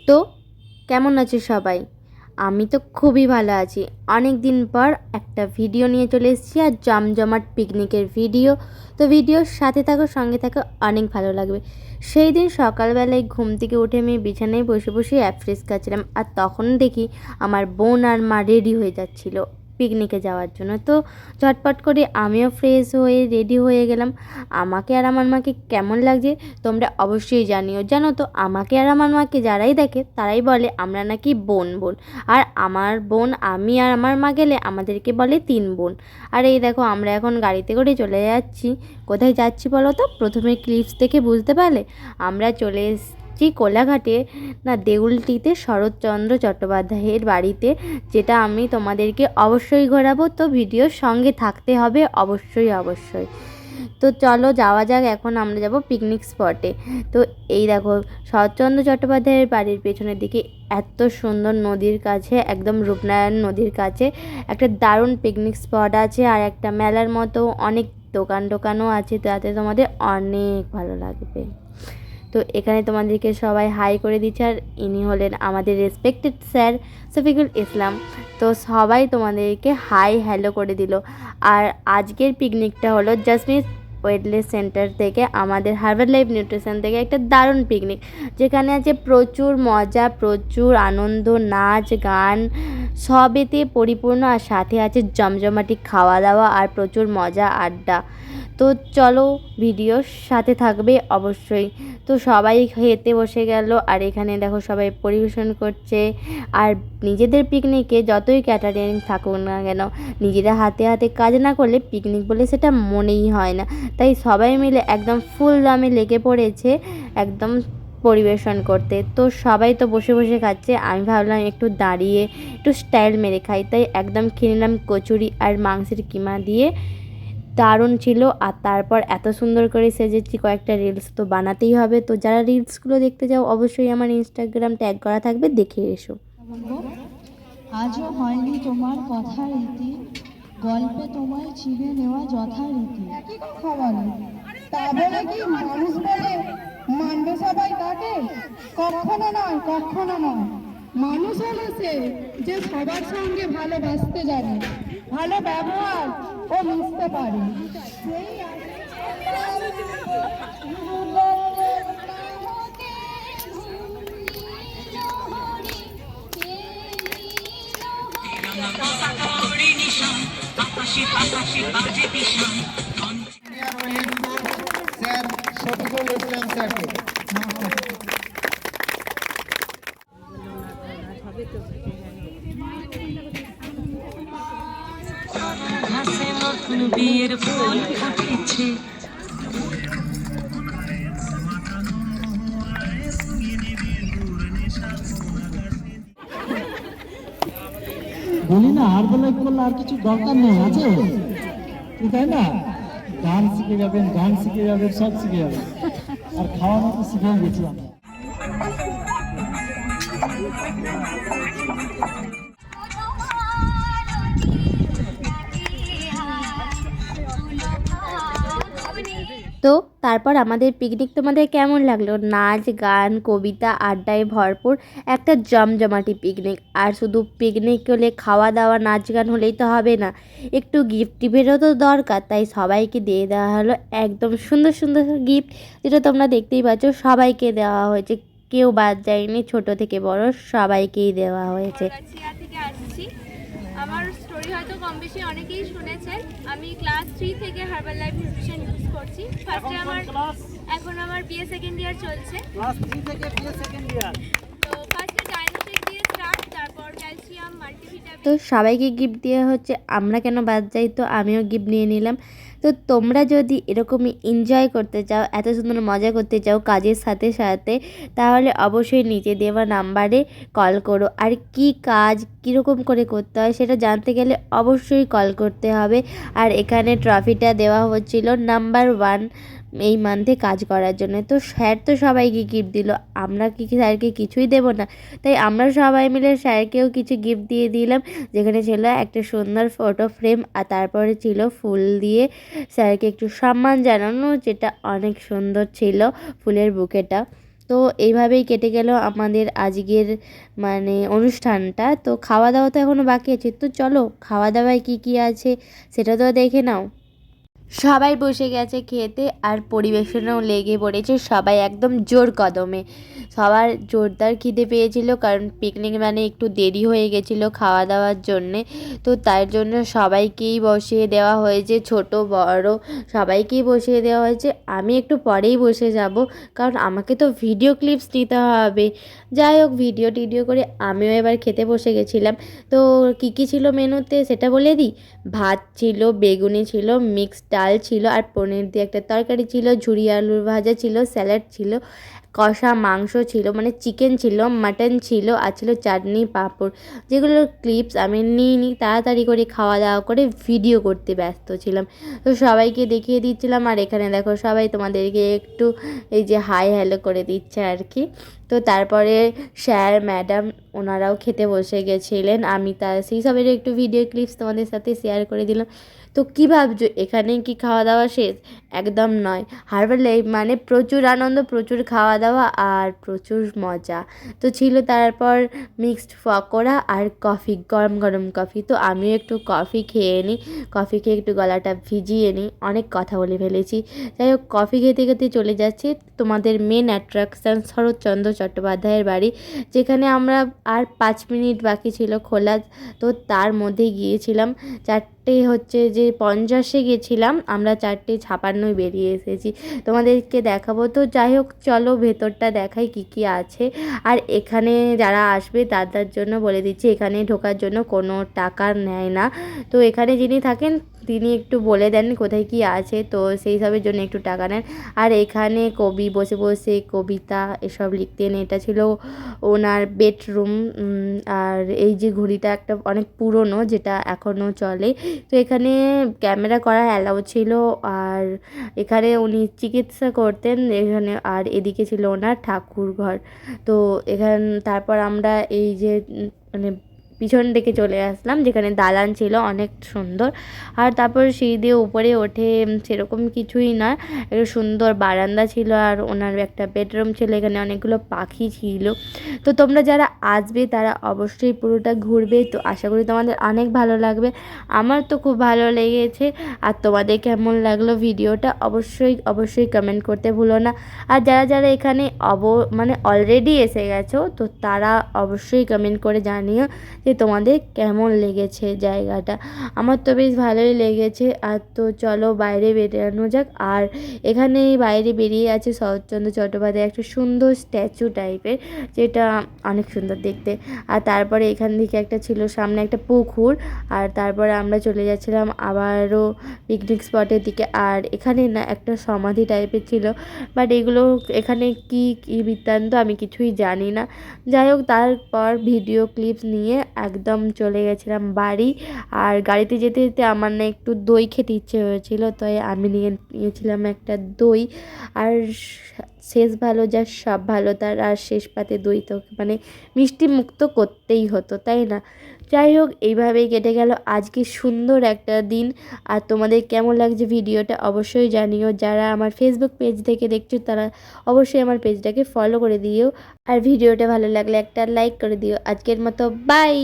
তো কেমন আছো সবাই? আমি তো খুবই ভালো আছি। অনেক দিন পর একটা ভিডিও নিয়ে চলে এসেছি, আর জমজমাট পিকনিকের ভিডিও। তো ভিডিওর সাথে থাকো, সঙ্গে থাকো, অনেক ভালো লাগবে। সেই দিন সকালবেলায় ঘুম থেকে উঠে আমি বিছানায় বসে বসে অ্যাফ্রেস খাচ্ছিলাম, আর তখন দেখি আমার বোন আর মা রেডি হয়ে যাচ্ছিলো পিকনিকে যাওয়ার জন্য। তো ঝটপট করে আমিও ফ্রেশ হয়ে রেডি হয়ে গেলাম। আমাকে আর আমার মাকে কেমন লাগছে তোমরা অবশ্যই জানিও। জানো তো, আমাকে আর আমার মাকে যারাই দেখে তারাই বলে আমরা নাকি বোন বোন। আর আমার বোন, আমি আর আমার মা গেলে আমাদেরকে বলে তিন বোন। আর এই দেখো, আমরা এখন গাড়িতে করে চলে যাচ্ছি। কোথায় যাচ্ছি বলো তো? প্রথমে ক্লিপস দেখে বুঝতে পারলে। আমরা চলে এসেছি কোলাঘাটে, না দেউলটিতে, শরৎচন্দ্র চট্টোপাধ্যায়ের বাড়িতে, যেটা আমি তোমাদেরকে অবশ্যই ঘোরাবো। তো ভিডিওর সঙ্গে থাকতে হবে অবশ্যই অবশ্যই। তো চলো যাওয়া যাক। এখন আমরা যাব পিকনিক স্পটে। তো এই দেখো, শরৎচন্দ্র চট্টোপাধ্যায়ের বাড়ির পেছনের দিকে এত সুন্দর নদীর কাছে, একদম রূপনারায়ণ নদীর কাছে একটা দারুণ পিকনিক স্পট আছে, আর একটা মেলার মতো অনেক দোকানও আছে, তাতে তোমাদের অনেক ভালো লাগবে। তো এখানে তোমাদেরকে সবাই হাই করে দিচ্ছে, আর ইনি হলেন আমাদের রেসপেক্টেড স্যার শফিকুল ইসলাম। তো সবাই তোমাদেরকে হাই হ্যালো করে দিল। আর আজকের পিকনিকটা হলো জাসমিন ওয়েলনেস সেন্টার থেকে, আমাদের হার্বাল লাইফ নিউট্রিশন থেকে একটা দারুণ পিকনিক, যেখানে আছে প্রচুর মজা, প্রচুর আনন্দ, নাচ গান সবেতে পরিপূর্ণ, আর সাথে আছে জমজমাটি খাওয়া দাওয়া আর প্রচুর মজা আড্ডা। তো চলো, ভিডিওর সাথে থাকবে অবশ্যই। তো সবাই খেতে বসে গেল, আর এখানে দেখো সবাই পরিবেশন করছে। আর নিজেদের পিকনিকে যতই ক্যাটারিং থাকুক না কেন, নিজেরা হাতে হাতে কাজ না করলে পিকনিক বলে সেটা মনেই হয় না। তাই সবাই মিলে একদম ফুল দামে লেগে পড়েছে একদম পরিবেশন করতে। তো সবাই তো বসে বসে খাচ্ছে, আমি ভাবলাম একটু দাঁড়িয়ে একটু স্টাইল মেরে খাই, তাই একদম খেয়ে নিলাম কচুরি আর মাংসের কিমা দিয়ে। দারুণ ছিল। আর তারপর এত সুন্দর করে সেজেছি, কয়েকটা রিলস তো বানাতেই হবে। তো যারা রিলসগুলো দেখতে যাও অবশ্যই আমার ইনস্টাগ্রাম ট্যাগ করা থাকবে, দেখে এসো। আজও হয়নি তোমার কথা রীতি, গল্পে তোমায় চিনে নেওয়া যথারীতি। একই কথা বলে, তা বলে কি মানুষ বলে মানবে সবাই তাকে? কখনো নয়, কখনো নয়। মানুষ হলো সে যে সবার সঙ্গে ভালোবাসতে জানে, ভালো ব্যবহার ও মিশতে পারে। সেই স্যার শফিকুল ইসলাম স্যারকে। ঘাসে নতুন বিয়ের ফুল ফুটেছে। বলি না, হার্বাল লাইফ করলে আর কিছু দরকার নেই, আছে তাই না? গান শিখে যাবেন, গান শিখে যাবেন, সব শিখে যাবেন, আর খাওয়ানো তো শিখে গেছি আমরা। তো তারপর আমাদের পিকনিক তোমাদের কেমন লাগলো? নাচ গান কবিতা আড্ডায় ভরপুর একটা জমজমাটি পিকনিক। আর শুধু পিকনিক হলে, খাওয়া দাওয়া নাচ গান হলেই তো হবে না, একটু গিফট টিফটেরও তো দরকার। তাই সবাইকে দিয়ে দেওয়া হলো একদম সুন্দর সুন্দর গিফট, যেটা তোমরা দেখতেই পাচ্ছ সবাইকে দেওয়া হয়েছে, কেউ বাদ যায়নি, ছোট থেকে বড় সবাইকেই দেওয়া হয়েছে। আমার স্টোরি হয়তো কম বেশি অনেকেই শুনেছেন। আমি ক্লাস 3 থেকে হার্বাল লাইফ নিউট্রিশন ইউজ করছি। এখন আমার বিএ সেকেন্ড ইয়ার চলছে। ক্লাস 3 থেকে বিএ সেকেন্ড ইয়ার। তো ফার্স্টে ডাইনোসেক দিয়ে স্টার্ট, তারপর ক্যালসিয়াম মাল্টিভিটামিন। তো সবাইকে গিফট দেওয়া হচ্ছে, আমরা কেন বাদ যাই? তো আমিও গিফট নিয়ে নিলাম। তো তোমরা যদি এরকমই এনজয় করতে চাও, এত সুন্দর মজা করতে চাও কাজের সাথে সাথে, তাহলে অবশ্যই নিচে দেওয়া নাম্বারে কল করো। আর কি কাজ কীরকম করে করতে হয় সেটা জানতে গেলে অবশ্যই কল করতে হবে। আর এখানে ট্রফিটা দেওয়া হচ্ছিল নাম্বার 1 এই মান্থে কাজ করার জন্য। তো স্যার তো সবাইকে গিফট দিল, আমরা কি স্যারকে কিছুই দেব না? তাই আমরা সবাই মিলে স্যারকেও কিছু গিফট দিয়ে দিলাম, যেখানে ছিল একটা সুন্দর ফটো ফ্রেম, আর তারপরে ছিল ফুল দিয়ে স্যারকে একটু সম্মান জানানো, যেটা অনেক সুন্দর ছিল ফুলের বুকেটা। তো এইভাবেই কেটে গেল আমাদের আজকের মানে অনুষ্ঠানটা। তো খাওয়া দাওয়া তো এখনও বাকি আছে, তো চলো খাওয়া দাওয়ায় কী কী আছে সেটা তো দেখে নাও। সবাই বসে গেছে খেতে আর পরিবেশনও লেগে পড়েছে, সবাই একদম জোর কদমে। সবার জোরদার খিদে পেয়েছিল, কারণ পিকনিক মানে একটু দেরি হয়ে গেছিলো খাওয়া দাওয়ার জন্যে। তো তার জন্য সবাইকেই বসিয়ে দেওয়া হয়েছে, ছোট বড় সবাইকেই বসিয়ে দেওয়া হয়েছে। আমি একটু পরেই বসে যাব, কারণ আমাকে তো ভিডিও ক্লিপস নিতে হবে। যাই হোক, ভিডিও টিডিও করে আমিও এবার খেতে বসে গেছিলাম। তো কী কী ছিল মেনুতে সেটা বলে দিই। ভাত ছিল, বেগুনি ছিল, মিক্সড ডাল ছিল, আর পনির দিয়ে একটা তরকারি ছিল, ঝুরি আলুর ভাজা ছিল, স্যালাড ছিল, কষা মাংস ছিল মানে চিকেন ছিল, মাটন ছিল, আর ছিল চাটনি পাঁপড়। যেগুলোর ক্লিপস আমি নিইনি, তাড়াতাড়ি করে খাওয়া দাওয়া করে ভিডিও করতে ব্যস্ত ছিলাম। তো সবাইকে দেখিয়ে দিচ্ছিলাম, আর এখানে দেখো সবাই তোমাদেরকে একটু এই যে হাই হ্যালো করে দিচ্ছে আর কি। তো তারপরে স্যার ম্যাডাম ওনারাও খেতে বসে গেছিলেন, আমি সেই সবের একটু ভিডিও ক্লিপস তোমাদের সাথে শেয়ার করে দিলাম। তো কী ভাবছো এখানে কি খাওয়া দাওয়া শেষ? একদম নয়। হারবার লাইফ মানে প্রচুর আনন্দ, প্রচুর খাওয়া দাওয়া আর প্রচুর মজা। তো ছিল তারপর মিক্সড পকোড়া আর কফি, গরম গরম কফি। তো আমিও একটু কফি খেয়ে নিই, কফি খেয়ে একটু গলাটা ভিজিয়ে নিই, অনেক কথা বলে ফেলেছি। যাই হোক, কফি খেতে খেতে চলে যাচ্ছি তোমাদের মেন অ্যাট্রাকশান শরৎচন্দ্র চট্টোপাধ্যায়ের বাড়ি, যেখানে আমরা আর 5 মিনিট বাকি ছিল খোলা। তো তার মধ্যে গিয়েছিলাম 4:50 গেছিলাম, আমরা 4:56 বেরিয়ে এসেছি। তোমাদেরকে দেখাবো। তো যাই হোক, চলো ভেতরটা দেখাই কী কী আছে। আর এখানে যারা আসবে তাদের জন্য বলে দিচ্ছি, এখানে ঢোকার জন্য কোনো টাকা নেয় না। তো এখানে যিনি থাকেন তিনি একটু বলে দেন কোথায় কী আছে, তো সেই সবের জন্য একটু টাকা নেন। আর এখানে কবি বসে বসে কবিতা এসব লিখতেন, এটা ছিল ওনার বেডরুম। আর এই যে ঘড়িটা একটা অনেক পুরনো, যেটা এখনও চলে। তো এখানে ক্যামেরা করা অ্যালাউ ছিল, আর এখানে উনি চিকিৎসা করতেন এখানে। আর এদিকে ছিল ওনার ঠাকুর ঘর। তো তারপর আমরা এই যে মানে পিছন দিকে চলে আসলাম, যেখানে দালান ছিল অনেক সুন্দর। আর তারপর সিঁড়ি দিয়ে উপরে ওঠে সেরকম কিছুই না, একটু সুন্দর বারান্দা ছিল, আর ওনার একটা বেডরুম ছিল, এখানে অনেকগুলো পাখি ছিল। তো তোমরা যারা আসবে তারা অবশ্যই পুরোটা ঘুরবে। তো আশা করি তোমাদের অনেক ভালো লাগবে, আমার তো খুব ভালো লেগেছে। আর তোমাদের কেমন লাগলো ভিডিওটা অবশ্যই অবশ্যই কমেন্ট করতে ভুলো না। আর যারা যারা এখানে মানে অলরেডি এসে গেছো, তো তারা অবশ্যই কমেন্ট করে জানিও যে তোমাদের কেমন লেগেছে জায়গাটা। আমার তো বেশ ভালোই লেগেছে। আর তো চলো বাইরে বেরানো যাক। আর এখানে বাইরে বেরিয়ে আছে শরৎচন্দ্র চট্টোপাধ্যায় একটা সুন্দর স্ট্যাচু টাইপের, যেটা অনেক সুন্দর দেখতে। আর তারপরে এখান থেকে একটা ছিল সামনে একটা পুকুর। আর তারপরে আমরা চলে যাচ্ছিলাম আবারও পিকনিক স্পটের দিকে। আর এখানে না একটা সমাধি টাইপের ছিল, বাট এগুলো এখানে কি কী বৃত্তান্ত আমি কিছুই জানি না। যাই হোক, তারপর ভিডিও ক্লিপস নিয়ে একদম চলে গেছিলাম বাড়ি। আর গাড়িতে যেতে যেতে আমার না একটু দই খেতে ইচ্ছে হয়েছিল, তাই আমি নিয়েছিলাম একটা দই। আর শেষ ভালো যার সব ভালো তার, আর শেষ পাতে দই তো মানে মিষ্টি মুক্ত করতেই হতো, তাই না? যাই হোক, এইভাবেই কেটে গেল আজকে সুন্দর একটা দিন। আর তোমাদের কেমন লাগছে ভিডিওটা অবশ্যই জানিও। যারা আমার ফেসবুক পেজ থেকে দেখছো তারা অবশ্যই আমার পেজটাকে ফলো করে দিও। আর ভিডিওটা ভালো লাগলে একটা লাইক করে দিও। আজকের মতো বাই।